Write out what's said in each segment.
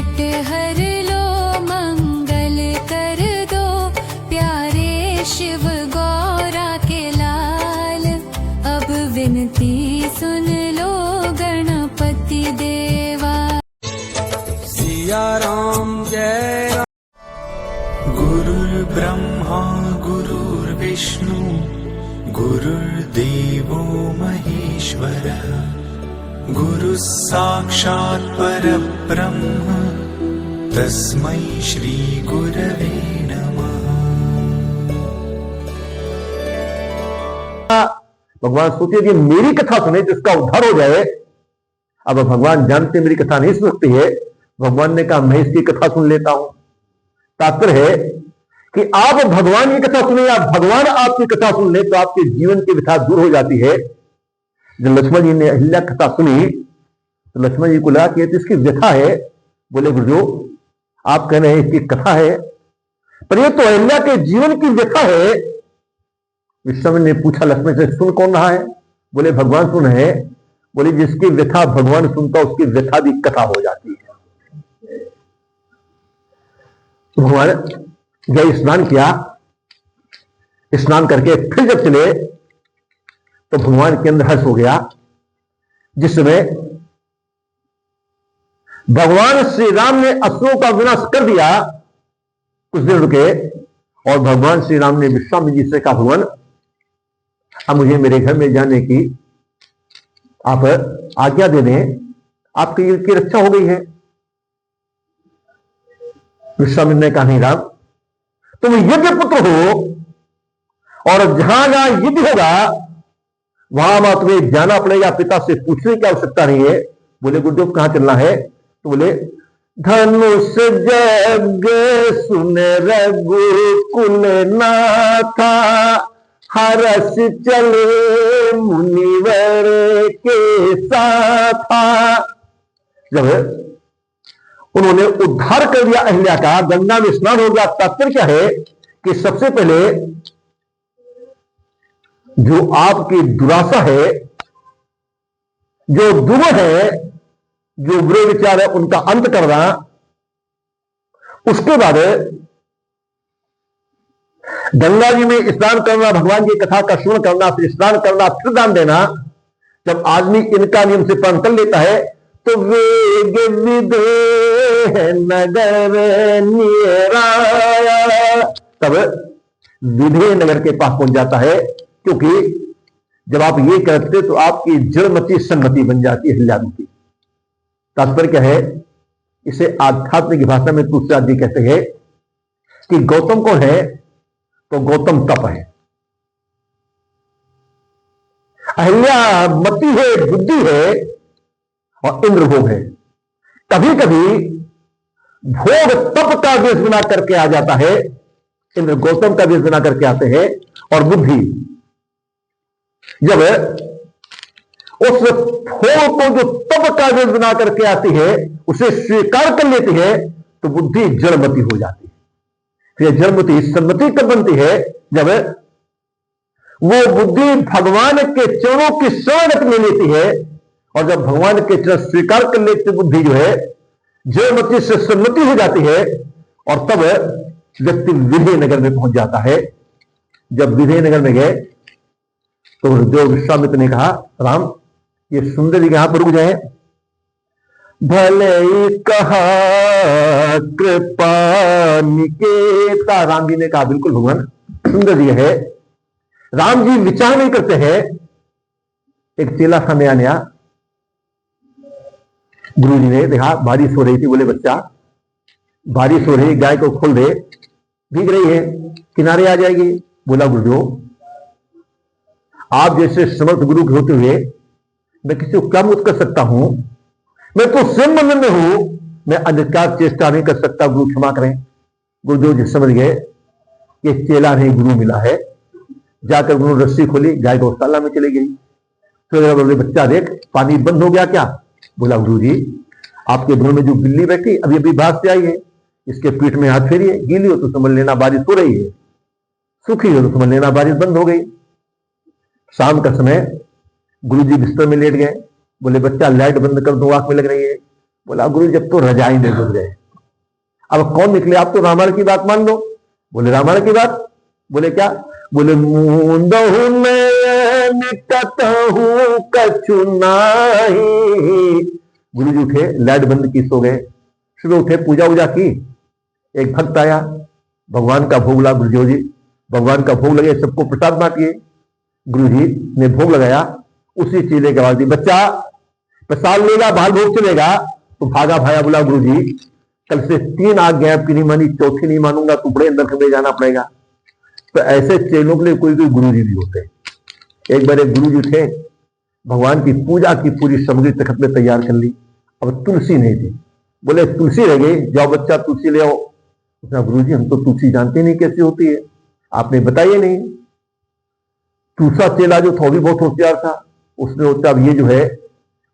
संकट हर लो मंगल कर दो, प्यारे शिव गौरा के लाल। अब विनती सुन लो गणपति देवा। सिया राम जय राम। गुरुर्ब्रह्मा गुरुर्विष्णु गुरुर्देवो महेश्वरः, गुरुः साक्षात् परब्रह्म तस्मै श्री गुरवे नमः। भगवान सोचे कि मेरी कथा सुने तो इसका उद्धार हो जाए। अब भगवान जानते मेरी कथा नहीं सुन सकती है, भगवान ने कहा मैं इसकी कथा सुन लेता हूं। तात्पर्य है कि आप भगवान की कथा सुने या भगवान आपकी कथा सुन ले तो आपके जीवन की व्यथा दूर हो जाती है। जब लक्ष्मण जी ने अहिल्या कथा सुनी तो लक्ष्मण जी को लगा कि इसकी व्यथा है। बोले गुरुदेव आप कह रहे हैं इसकी कथा है, पर यह तो अहिल्या के जीवन की व्यथा है। विश्वामित्र ने पूछा लक्ष्मण से सुन कौन रहा है? बोले भगवान सुन है। बोले जिसकी व्यथा भगवान सुनता उसकी व्यथा भी कथा हो जाती है। भगवान गए स्नान किया, स्नान करके फिर जब चले तो भगवान के अंदर हर्ष हो गया। जिस समय भगवान श्री राम ने असुरों का विनाश कर दिया, कुछ दिन रुके और भगवान श्री राम ने विश्वामित्र जी से कहा भगवान अब मुझे मेरे घर में जाने की आप आज्ञा दे दें, आपकी रक्षा हो गई है। विश्वामित्र ने कहा नहीं राम तुम यज्ञ पुत्र हो और जहां जहां युद्ध होगा वहां तुम्हें जाना पड़ेगा, पिता से पूछने की आवश्यकता नहीं है। बोले गुरुदेव कहां चलना है? तो बोले धनुष जग सुन रघुकुल नाथा, हरस चले मुनिवर के साथा। जब उन्होंने उद्धार कर दिया अहिल्या का, गंगा में स्नान हो गया। तात्पर्य क्या है कि सबसे पहले जो आपकी दुराशा है, जो दुर्ग है, जो बुरे विचार है उनका अंत करना, उसके बाद गंगा जी में स्नान करना, भगवान की कथा का श्रवण करना, फिर स्नान करना, फिर दान देना। जब आदमी इनका नियम से पालन कर लेता है तो वेग विदे नगर निराया, तब विधेय नगर के पास पहुंच जाता है। क्योंकि जब आप ये करते तो आपकी जड़मती सन्मति बन जाती है अहिल्यादेवी की। तात्पर्य क्या है? इसे आध्यात्मिक भाषा में तुलसीदास जी कहते हैं कि गौतम कौन है? तो गौतम तप है, अहिल्या मति है, बुद्धि है और इंद्र भोग है। कभी कभी भोग तप का वेश बना करके आ जाता है, इंद्र गौतम का वेश बना करके आते हैं। और बुद्धि जब उस भोग को जो तप का वेश बना करके आती है उसे स्वीकार कर लेती है तो बुद्धि जड़मती हो जाती है। फिर जड़मती सन्मति कब बनती है? जब वो बुद्धि भगवान के चरणों की शरण ले लेती है। और जब भगवान के चरण स्वीकार कर लेती बुद्धि जो है जड़मती से सन्मति हो जाती है और तब व्यक्ति विधेय नगर में पहुंच जाता है। जब विधेय नगर में गए तो जो विश्वामित्र ने कहा राम ये सुंदर जी यहां पर रुक जाए। भले ही कहा कृपा निकेता, राम जी ने कहा बिल्कुल भगवान सुंदर जी है। राम जी विचार नहीं करते हैं। एक चेला सामने आने आया, गुरु जी ने देखा बारिश हो रही थी, बोले बच्चा बारिश हो रही, गाय को खोल दे, भीग रही है, किनारे आ जाएगी। बोला गुरुदेव आप जैसे समर्थ गुरु के होते हुए मैं किसी को क्या मुझ कर सकता हूं? मैं तो स्वयं बंधन में हूं, मैं अधिकार चेष्टा नहीं कर सकता, गुरु क्षमा करें। गुरुदेव जी समझ गए कि चेला नहीं गुरु मिला है। जाकर गुरु रस्सी खोली, गाय गौशाला में चली गई। फिर बोले बच्चा देख पानी बंद हो गया क्या? बोला गुरु जी आपके घर में जो बिल्ली बैठी अभी अभी बाहर से आई है, इसके पीठ में हाथ फेरिए, गीली हो तो समझ लेना बारिश हो रही है, सूखी हो तो समझ लेना बारिश बंद हो गई। शाम का समय गुरु जी बिस्तर में लेट गए। बोले बच्चा लाइट बंद कर दो, आंख में लग रही है। बोला गुरु जब तो रजाई दे डूब गए, अब कौन निकले? आप तो रामायण की बात मान लो। बोले रामायण की बात? बोले क्या? बोले मूंदहु नयन कतहु कछु नाही। गुरु जी उठे, लाइट बंद की, सो गए। सुबह उठे, पूजा वूजा की। एक भक्त आया, भगवान का भोग लगा। गुरु जी भगवान का भोग लगे, सबको प्रसाद बांटिए। गुरु जी ने भोग लगाया, उसी चीले के बाद बच्चा प्रसाद लेगा, बाहर भोग चलेगा। तो भागा भाया, बोला गुरु जी कल से 3 आज्ञा आपकी नहीं मानी, चौथी नहीं मानूंगा, तो बड़े अंदर में जाना पड़ेगा। तो ऐसे चेलों के लिए कोई कोई गुरु जी भी होते हैं। एक बार एक गुरु जी थे, भगवान की पूजा की पूरी सामग्री तखत में तैयार कर ली, अब तुलसी नहीं थी। बोले तुलसी रह गई, जाओ बच्चा तुलसी ले आओ। गुरु जी हम तो तुलसी जानते नहीं कैसी होती है, आपने बताइए नहीं। दूसरा चेला जो था भी बहुत होशियार था, उसने सोचा अब ये जो है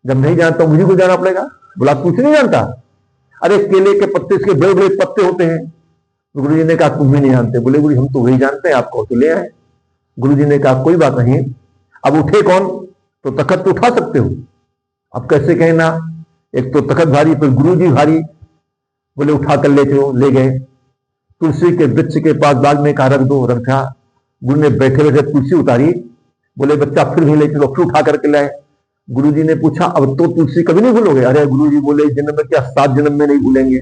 जब नहीं जानता मुझे को जाना पड़ेगा। बोला कुछ नहीं जानता? अरे केले के पत्ते, इसके बड़े बड़े पत्ते होते हैं। तो गुरु जी ने कहा तुम भी नहीं जानते? बोले गुरु हम तो वही जानते हैं, आपको तो ले आए। गुरु जी ने कहा कोई बात नहीं। अब उठे कौन? तो तखत तो उठा सकते हो, अब कैसे कहना, एक तो तखत भारी, फिर गुरु जी भारी। बोले उठा कर ले चलो, ले गए। तुलसी के वृक्ष के पास बाग में कहा रख दो, रखा। गुरु ने बैठे बैठे तुलसी उतारी। बोले बच्चा फिर भी ले चलो, फिर उठा करके लाए। गुरु जी ने पूछा अब तो तुलसी कभी नहीं भूलोगे? अरे गुरु जी बोले जन्म में क्या, 7 जन्म में नहीं भूलेंगे।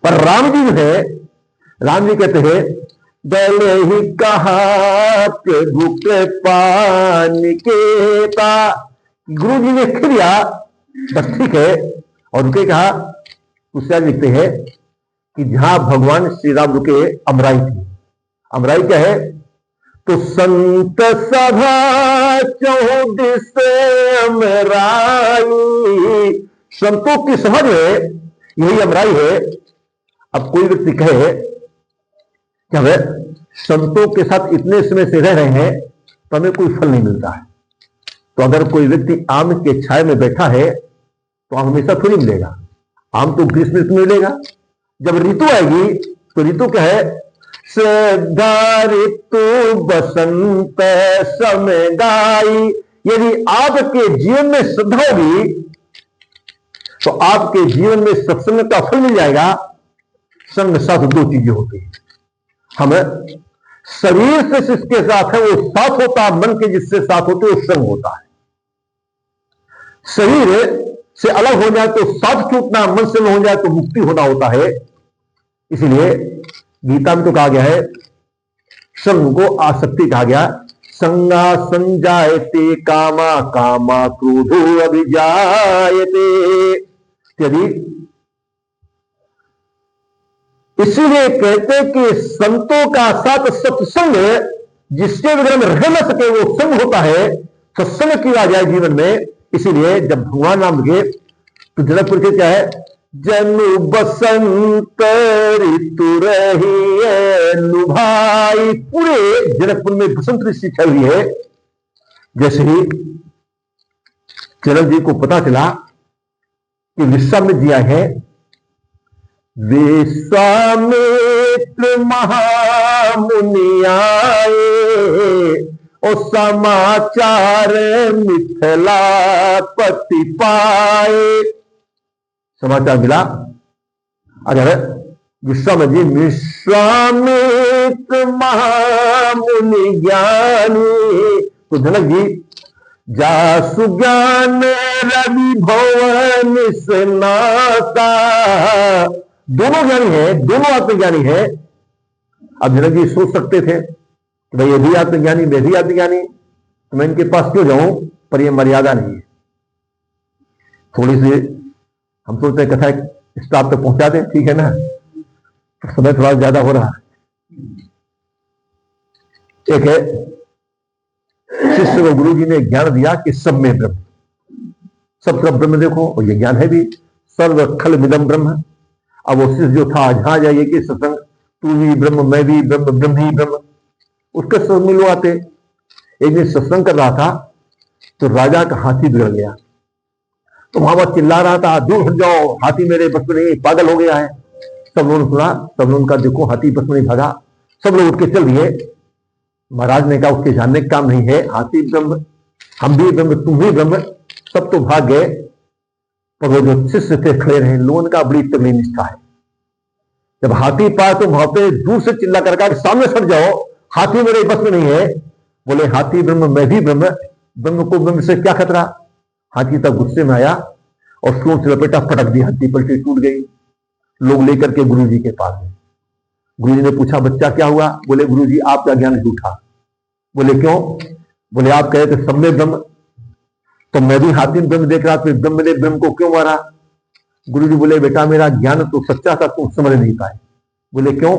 पर राम जी जो है, राम जी कहते हैं गले ही कहा प्रभु के पानी के पा। गुरु जी ने खिलिया, बस ठीक है। और उनके कहा, दूसरा लिखते हैं कि जहां भगवान श्री राम रुके अमराई थी। अमराई क्या है? तो संत सभा 14 अमराई, संतों की सभा जो है यही अमराई है। अब कोई व्यक्ति कहे कि हमें संतों के साथ इतने समय से रह रहे हैं तो हमें कोई फल नहीं मिलता है, तो अगर कोई व्यक्ति आम के छाए में बैठा है तो आम हमेशा थोड़ी मिलेगा, आम तो ग्रीष्म ऋतु में मिलेगा। जब ऋतु आएगी तो ऋतु क्या है? श्रद्धा ऋतु बसंत समय गाई। यदि आपके जीवन में श्रद्धा होगी तो आपके जीवन में सत्संग का फल मिल जाएगा। संग साथ 2 चीजें होती हैं, हम शरीर से जिसके साथ है वो साथ होता है, मन के जिससे साथ होते वो संग होता है। शरीर से अलग हो जाए तो साथ छूटना, मन से न हो जाए तो मुक्ति होना होता है। इसलिए गीता में तो कहा गया है, संग को आसक्ति कहा गया। संगा संजायते कामा, कामा क्रोधो अभिजायते। यदि इसीलिए कहते हैं कि संतों का साथ सत्संग जिसके बगैर में रह न सके वो संग होता है, सत्संग किया जाए जीवन में। इसीलिए जब भगवान नाम के तो जनकपुर के क्या है? जनु बसंत ऋतु रही लुभाई। पूरे जनकपुर में बसंत ऋतु छाई हुई है। जैसे ही जनक जी को पता चला कि विश्वामित्र जी आए हैं, विश्वामित्र महामुनि आए और समाचार मिथिलापति पाए। समाचार मिला, अगर विश्वामित्र जी विश्वामित्र महामुनि ज्ञानी, तो जनक जी जासु ज्ञान रवि भवन स्नाता। दोनों ज्ञानी है, दोनों आत्मज्ञानी है। अब जनक जी सोच सकते थे कि भाई ये भी आत्मज्ञानी, मैं भी आत्मज्ञानी, तो मैं इनके पास क्यों जाऊं? पर यह मर्यादा नहीं है। थोड़ी सी हम सोचते हैं कथा स्टाफ तक पहुंचा दें, ठीक है ना, तो समय थोड़ा ज्यादा हो रहा है। एक है शिष्य को गुरु जी ने ज्ञान दिया कि सब में ब्रह्म, सब तरफ ब्रह्म देखो, और ये ज्ञान है भी, सर्व खल विदम ब्रह्म। अब वो शिष्य जो था जहां जाइए कि सत्संग, तू भी ब्रह्म, मैं भी ब्रह्म, ब्रह्म ही ब्रह्म, उसके सब मिलो आते। एक दिन सत्संग कर रहा था तो राजा का हाथी बिगड़ गया, तो वहां पर चिल्ला रहा था, दूर हट जाओ, हाथी मेरे बस में नहीं, पागल हो गया है। सब लोगों ने सुना, सब लोगों का देखो हाथी बस में नहीं भागा, सब लोग उठ के चल दिए। महाराज ने कहा उसके जानने का काम नहीं है, हाथी ब्रह्म, हम भी ब्रह्म, तुम भी ब्रह्म, सब तो भाग गए। पर वो जो शिष्य थे खड़े रहे, लोगों का बड़ी तगड़ी निष्ठा है। जब हाथी पाए तो वहां पे दूर से चिल्ला कर कहा कि सामने सट जाओ, हाथी मेरे बस में नहीं है। बोले हाथी ब्रह्म, मैं भी ब्रह्म, ब्रह्म को ब्रह्म से क्या खतरा। हाथी तब गुस्से में आया और सूंड से लपेटा, पटक दी, हाथी पलटी टूट गई। लोग लेकर के गुरु जी के पास गए। गुरु जी ने पूछा बच्चा क्या हुआ। बोले गुरु जी आपका ज्ञान झूठा। बोले क्यों। बोले आप कहे थे सब में ब्रह्म, तो मैं भी हाथी में ब्रह्म देख रहा, फिर ब्रह्म ने ब्रह्म को क्यों मारा। गुरु जी बोले बेटा मेरा ज्ञान तो सच्चा था, तुम समझ नहीं पाए। बोले क्यों।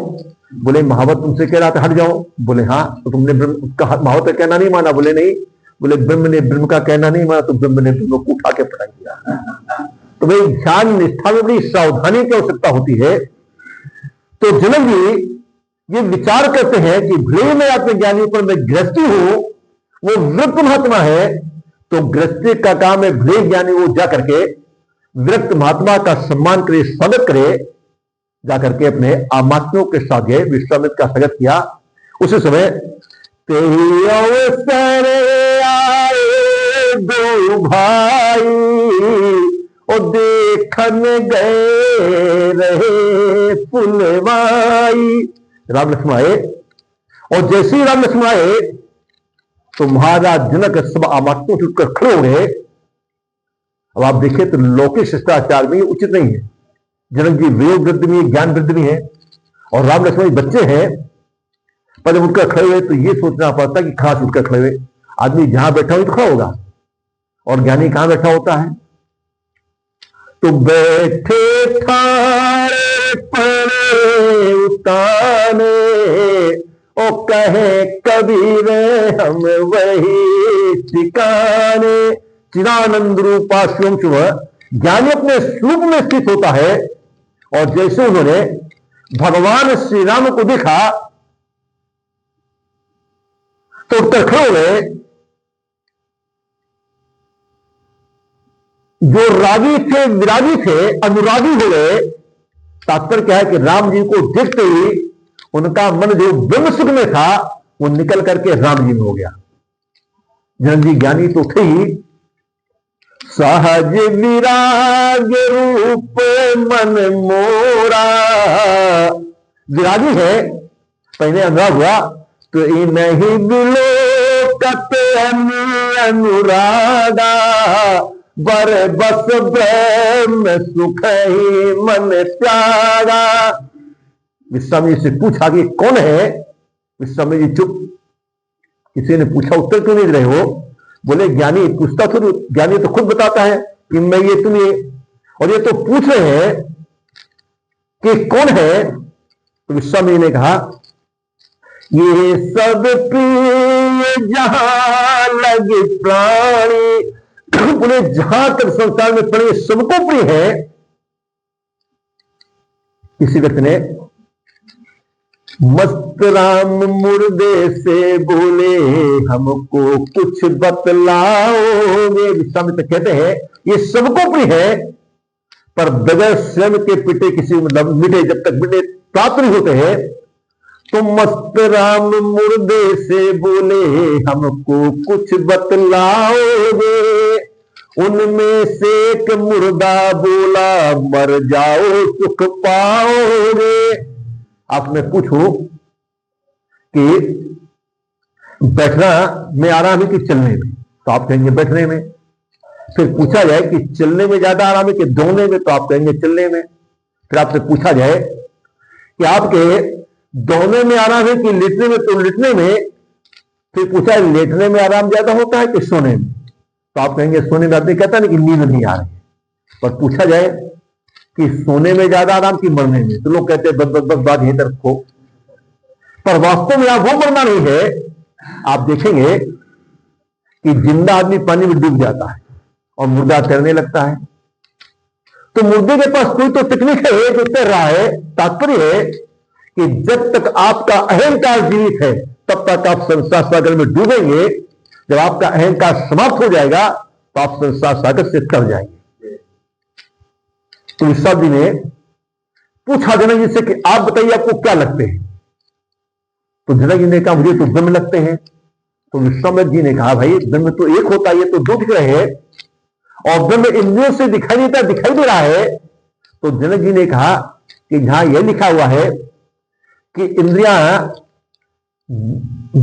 बोले महावत तुमसे कह रहा था हट जाओ। बोले हाँ, तो तुमने ब्रह्म उसका महावत का कहना नहीं माना। बोले नहीं। बोले ब्रह्म ने ब्रह्म का कहना नहीं माना, तो ब्रह्म ने ब्रह्म को उठा के पटक दिया। तो भाई ध्यान निष्ठा में बड़ी सावधानी की आवश्यकता होती है। तो जनक जी ये विचार करते हैं कि भले मैं आत्मज्ञानी पर मैं गृहस्थी हूं, वो वृत्त महात्मा है, तो गृहस्थी का काम है भले ज्ञानी वो जा करके विरक्त महात्मा का सम्मान करे, स्वागत करे। जाकर के अपने आमात्मियों के साथ गए, विश्वामित्र का स्वागत किया। उसी समय तेरी अवसर आए दो भाई, और देखन गए रहे फुलवाई। राम लक्ष्मण आए, और जैसे ही राम लक्ष्मण आए तो महाराज जनक सब आमात्यों से उठकर खड़े हो गए। अब आप देखिए तो लौकिक शिष्टाचार में उचित नहीं है। जनक जी वियोग वृद्धि में, ज्ञान वृद्धि में है, और राम लक्ष्मण बच्चे हैं। पर जब उठकर खड़े हुए तो ये सोचना पड़ता कि खास उठकर खड़े हुए, आदमी जहां बैठा हो तो खड़ा होगा, और ज्ञानी कहां बैठा होता है। तो बैठे थारे पड़े उताने, ओ कहे कबीर हम वही ठिकाने। चिदानंद रूपा शिवम शुभ, ज्ञानी अपने स्वरूप में स्थित होता है। और जैसे उन्होंने भगवान श्री राम को देखा तो उत्तर खड़े हो गए। जो रागी थे, विरागी थे, अनुरागी हो गए। तात्पर्य क्या है कि राम जी को देखते ही उनका मन जो ब्रह्म सुख में था वो निकल करके राम जी में हो गया। जनक जी ज्ञानी तो थे ही, सहज विराग रूप मन मोरा। विरागी है, पहले अनुराग हुआ तो नहीं बिलो कते अनुरागा, बर बस ब्रह्म सुख ही मन त्यागा। विश्वामी से पूछा कि कौन है। विश्वामी जी चुप। किसी ने पूछा उत्तर क्यों नहीं दे रहे हो। बोले ज्ञानी पूछता तो, ज्ञानी तो खुद बताता है कि मैं ये तुम ये, और ये तो पूछ रहे हैं कि कौन है। तो विश्वामी ने कहा ये सब प्रिय जहां लगे प्राणी। बोले जहां तक संसार में पड़े सबको प्रिय है। किसी व्यक्ति ने मस्त राम मुर्दे से बोले हमको कुछ बतलाओगे। विश्वामित्र कहते हैं ये सबको प्रिय है, पर बगैर स्वयं के पिटे किसी मतलब मिटे, जब तक मिटे प्राप्त नहीं होते हैं। तो मस्त राम मुर्दे से बोले हमको कुछ बतलाओगे। उनमें से एक मुर्दा बोला मर जाओ सुख पाओगे। आप मैं पूछूं कि बैठना में आराम है कि चलने में, तो आप कहेंगे बैठने में। फिर पूछा जाए कि चलने में ज्यादा आराम है कि दौड़ने में, तो आप कहेंगे चलने में। फिर आपसे पूछा जाए कि आपके दौड़ने में आराम है कि लेटने में, तो लेटने में। फिर पूछा है लेटने में आराम ज्यादा होता है कि सोने में, तो आप कहेंगे सोने में। आदमी कहता है ना कि नींद नहीं आ रही। पर पूछा जाए कि सोने में ज्यादा आराम की मरने में, तो लोग कहते हैं बस बस बस बात यहीं तक रखो। पर वास्तव में आप वो मरना नहीं है। आप देखेंगे कि जिंदा आदमी पानी में डूब जाता है और मुर्दा तैरने लगता है। तो मुर्दे के पास कोई तो टेक्निक है जो तैर रहा है। तात्पर्य है कि जब तक आपका अहंकार जीवित है तब तक आप संसार सागर में डूबेंगे। जब आपका अहंकार समाप्त हो जाएगा तो आप संसार सागर से तर जाएंगे। तो विश्वास जी ने पूछा जनक जी से कि आप बताइए आपको क्या लगते हैं। तो जनक जी ने कहा मुझे तो ब्रह्म लगते हैं। तो विश्वामित्र जी ने कहा भाई ब्रह्म तो एक होता है, ये तो दो दिख रहे हैं। और ब्रह्म इंद्रियों से दिखाई दे रहा है, तो जनक जी ने कहा कि जहां यह लिखा हुआ है कि इंद्रियां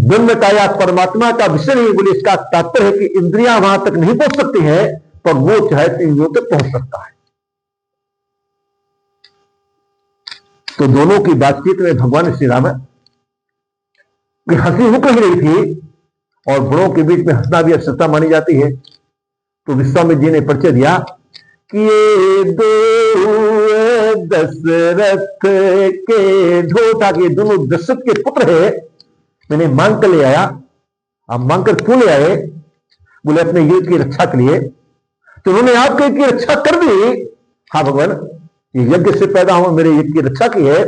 ब्रह्म का या परमात्मा का विषय नहीं, बोले इसका तात्पर्य है कि इंद्रियां वहां तक नहीं पहुंच सकती हैं, पर वो चाहे तो इंद्रियों तक पहुंच सकता है। तो दोनों की बातचीत में भगवान श्री राम की हंसी रुक ही रही थी, और बड़ों के बीच में हंसना भी अश्रद्धा मानी जाती है। तो विश्वामित्र जी ने परिचय दिया कि ये दो दशरथ के ढोटा के दोनों दशरथ के पुत्र है, मैंने मांग कर ले आया। आप मांग कर क्यों ले आए? बोले अपने युद्ध की रक्षा के लिए। तो उन्होंने आपके युद्ध की रक्षा कर दी। हाँ भगवान, ये यज्ञ से पैदा हुआ मेरे यज्ञ की रक्षा की है,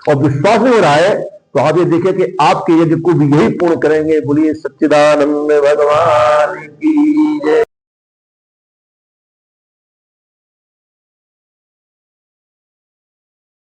और विश्वास नहीं हो रहा है, तो आप ये देखिए कि आपके यज्ञ को भी यही पूर्ण करेंगे। बोलिए सच्चिदानंद भगवान की जय।